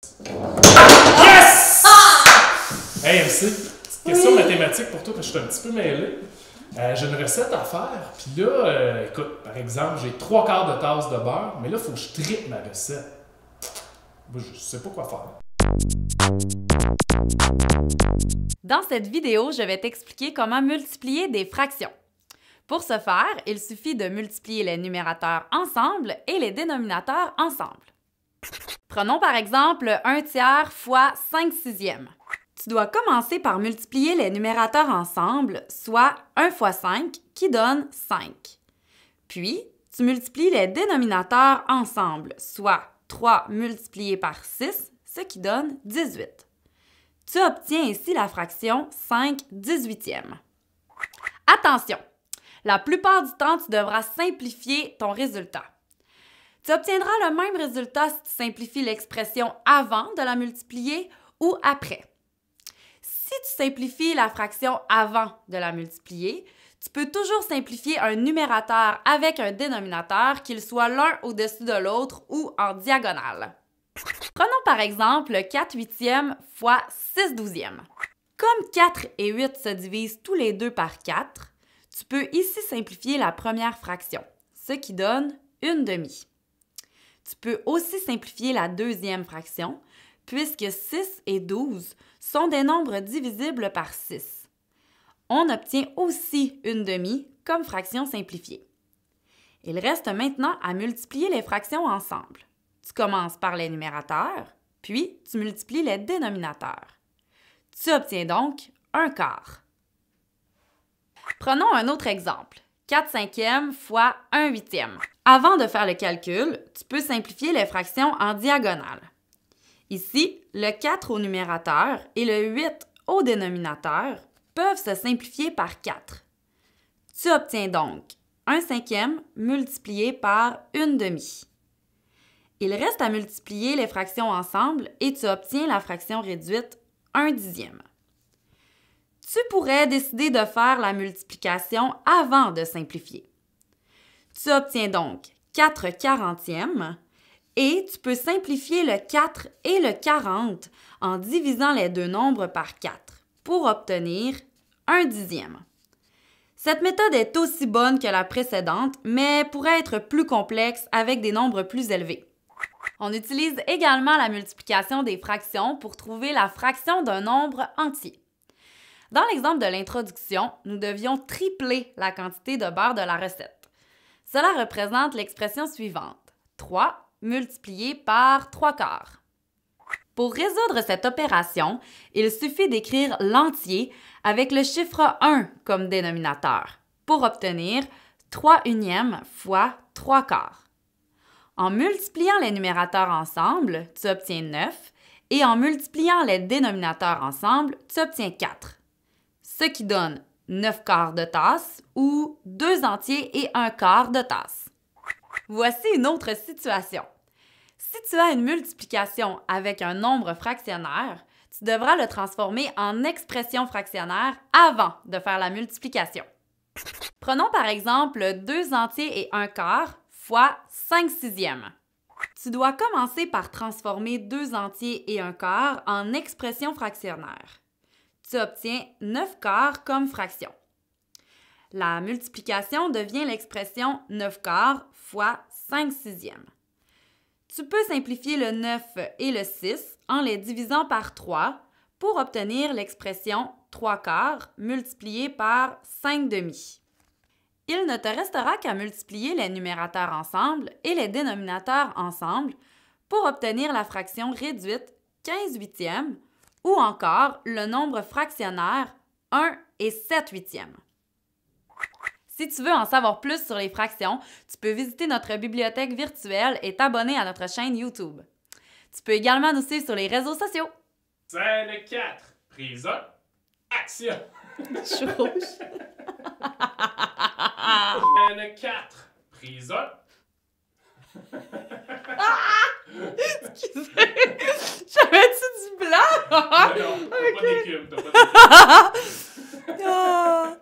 Yes! Hey MC, petite question mathématique pour toi parce que je suis un petit peu mêlé. J'ai une recette à faire, puis là, écoute, par exemple, j'ai 3/4 de tasse de beurre, mais là, il faut que je triple ma recette. Moi, je sais pas quoi faire. Dans cette vidéo, je vais t'expliquer comment multiplier des fractions. Pour ce faire, il suffit de multiplier les numérateurs ensemble et les dénominateurs ensemble. Prenons par exemple 1/3 fois 5/6. Tu dois commencer par multiplier les numérateurs ensemble, soit 1 fois 5, qui donne 5. Puis, tu multiplies les dénominateurs ensemble, soit 3 multiplié par 6, ce qui donne 18. Tu obtiens ici la fraction 5/18. Attention! La plupart du temps, tu devras simplifier ton résultat. Tu obtiendras le même résultat si tu simplifies l'expression avant de la multiplier ou après. Si tu simplifies la fraction avant de la multiplier, tu peux toujours simplifier un numérateur avec un dénominateur, qu'il soit l'un au-dessus de l'autre ou en diagonale. Prenons par exemple 4/8 fois 6/12. Comme 4 et 8 se divisent tous les deux par 4, tu peux ici simplifier la première fraction, ce qui donne 1/2. Tu peux aussi simplifier la deuxième fraction, puisque 6 et 12 sont des nombres divisibles par 6. On obtient aussi 1/2 comme fraction simplifiée. Il reste maintenant à multiplier les fractions ensemble. Tu commences par les numérateurs, puis tu multiplies les dénominateurs. Tu obtiens donc 1/4. Prenons un autre exemple. 4/5 fois 1/8. Avant de faire le calcul, tu peux simplifier les fractions en diagonale. Ici, le 4 au numérateur et le 8 au dénominateur peuvent se simplifier par 4. Tu obtiens donc 1/5 multiplié par 1/2. Il reste à multiplier les fractions ensemble et tu obtiens la fraction réduite 1/10. Tu pourrais décider de faire la multiplication avant de simplifier. Tu obtiens donc 4/40 et tu peux simplifier le 4 et le 40 en divisant les deux nombres par 4 pour obtenir 1/10. Cette méthode est aussi bonne que la précédente, mais pourrait être plus complexe avec des nombres plus élevés. On utilise également la multiplication des fractions pour trouver la fraction d'un nombre entier. Dans l'exemple de l'introduction, nous devions tripler la quantité de beurre de la recette. Cela représente l'expression suivante, 3 multiplié par 3/4. Pour résoudre cette opération, il suffit d'écrire l'entier avec le chiffre 1 comme dénominateur pour obtenir 3/1 fois 3/4. En multipliant les numérateurs ensemble, tu obtiens 9 et en multipliant les dénominateurs ensemble, tu obtiens 4. Ce qui donne 9/4 de tasse ou 2 entiers et 1/4 de tasse. Voici une autre situation. Si tu as une multiplication avec un nombre fractionnaire, tu devras le transformer en expression fractionnaire avant de faire la multiplication. Prenons par exemple 2 entiers et 1/4 fois 5/6. Tu dois commencer par transformer 2 entiers et 1/4 en expression fractionnaire. Tu obtiens 9/4 comme fraction. La multiplication devient l'expression 9/4 fois 5/6. Tu peux simplifier le 9 et le 6 en les divisant par 3 pour obtenir l'expression 3/4 multiplié par 5/2. Il ne te restera qu'à multiplier les numérateurs ensemble et les dénominateurs ensemble pour obtenir la fraction réduite 15/8 ou encore le nombre fractionnaire 1 et 7/8. Si tu veux en savoir plus sur les fractions, tu peux visiter notre bibliothèque virtuelle et t'abonner à notre chaîne YouTube. Tu peux également nous suivre sur les réseaux sociaux. Scène 4, prise 1, action! Je suis rouge. Scène 4, prise 1. Excusez, j'avais-tu du blanc? Non, t'as pas d'écume, t'as pas d'écume. Ah!